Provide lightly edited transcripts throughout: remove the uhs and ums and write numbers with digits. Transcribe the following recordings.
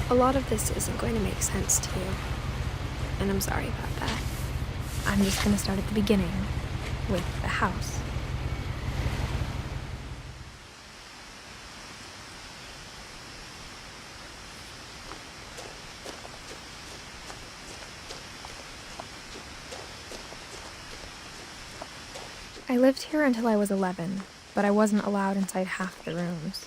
A lot of this isn't going to make sense to you, and I'm sorry about that. I'm just going to start at the beginning, with the house. I lived here until I was 11, but I wasn't allowed inside half the rooms.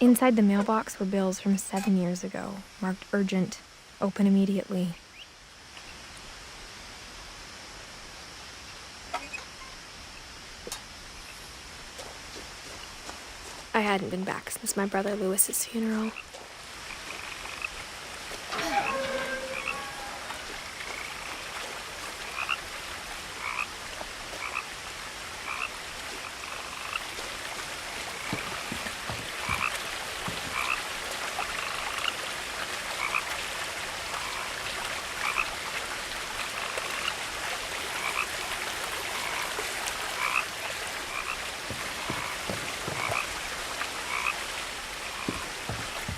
Inside the mailbox were bills from 7 years ago, marked urgent, open immediately. I hadn't been back since my brother Lewis's funeral.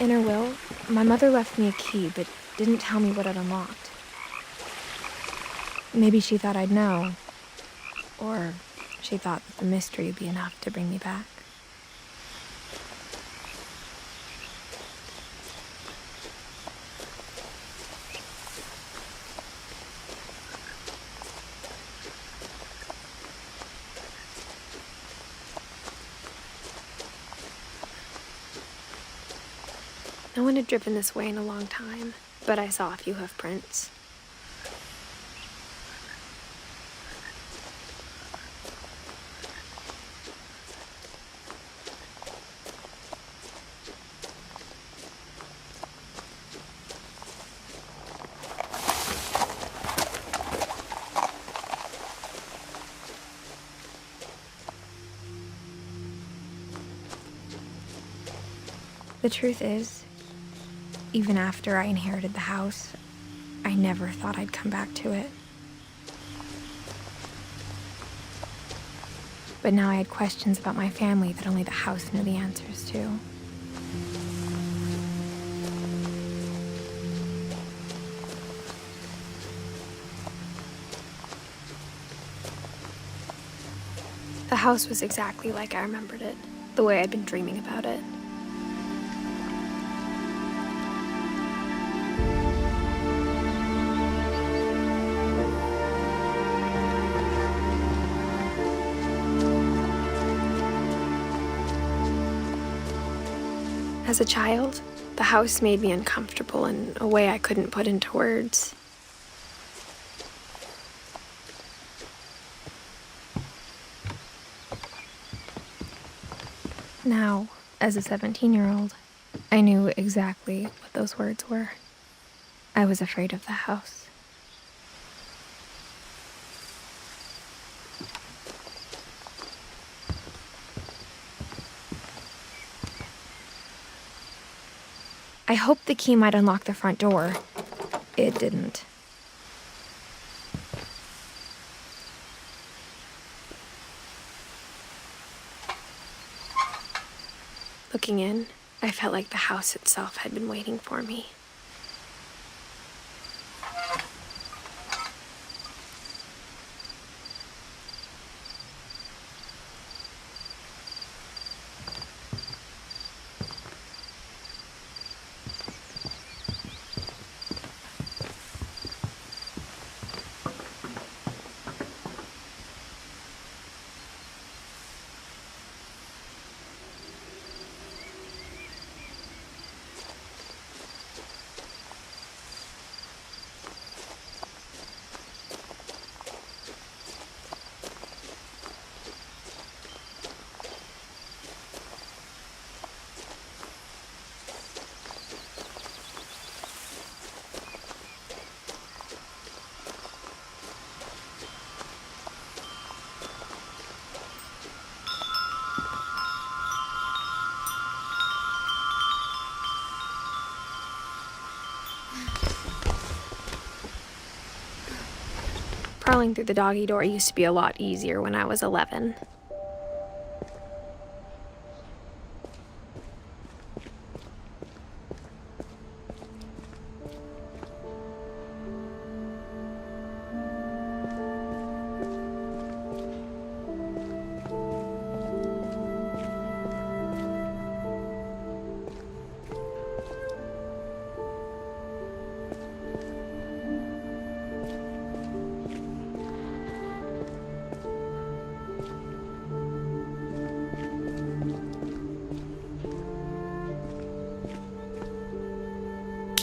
In her will, my mother left me a key, but didn't tell me what it unlocked. Maybe she thought I'd know, or she thought that the mystery would be enough to bring me back. No one had driven this way in a long time, but I saw a few hoof prints. The truth is, even after I inherited the house, I never thought I'd come back to it. But now I had questions about my family that only the house knew the answers to. The house was exactly like I remembered it, the way I'd been dreaming about it. As a child, the house made me uncomfortable in a way I couldn't put into words. Now, as a 17-year-old, I knew exactly what those words were. I was afraid of the house. I hoped the key might unlock the front door. It didn't. Looking in, I felt like the house itself had been waiting for me. Crawling through the doggy door used to be a lot easier when I was 11.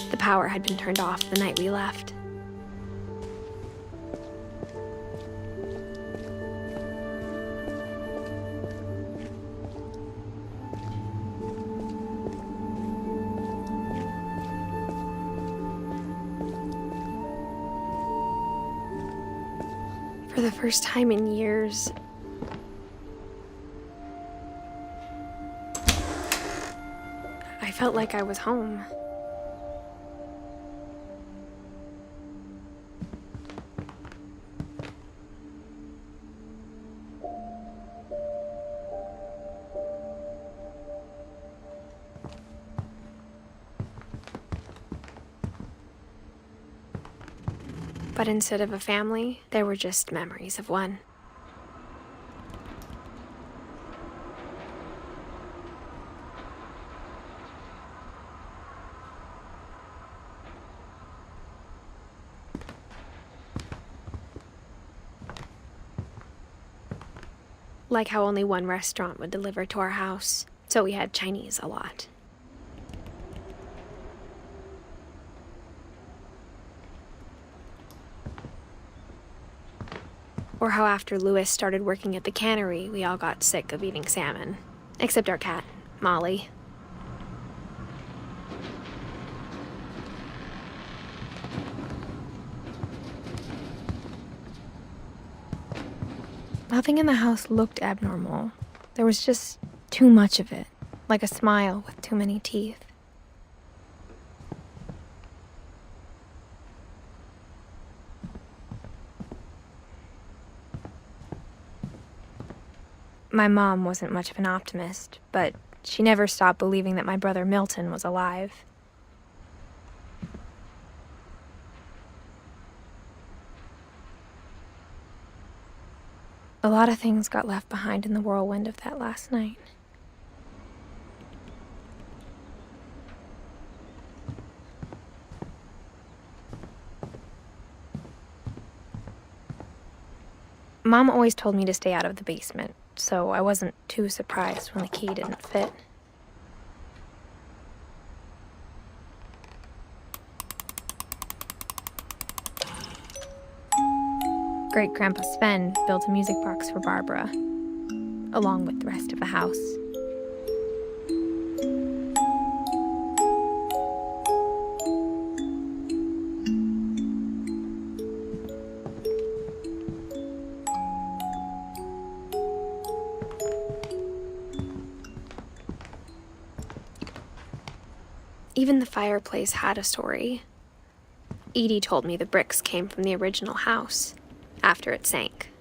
The power had been turned off the night we left. For the first time in years, I felt like I was home. But instead of a family, there were just memories of one. Like how only one restaurant would deliver to our house, so we had Chinese a lot. Or how after Louis started working at the cannery, we all got sick of eating salmon. Except our cat, Molly. Nothing in the house looked abnormal. There was just too much of it, like a smile with too many teeth. My mom wasn't much of an optimist, but she never stopped believing that my brother Milton was alive. A lot of things got left behind in the whirlwind of that last night. Mom always told me to stay out of the basement, so I wasn't too surprised when the key didn't fit. Great-Grandpa Sven built a music box for Barbara, along with the rest of the house. Even the fireplace had a story. Edie told me the bricks came from the original house, after it sank.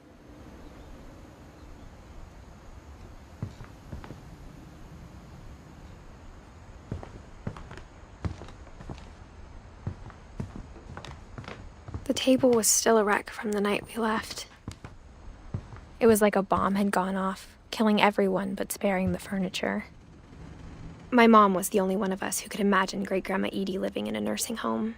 table was still a wreck from the night we left. It was like a bomb had gone off, killing everyone but sparing the furniture. My mom was the only one of us who could imagine Great-Grandma Edie living in a nursing home.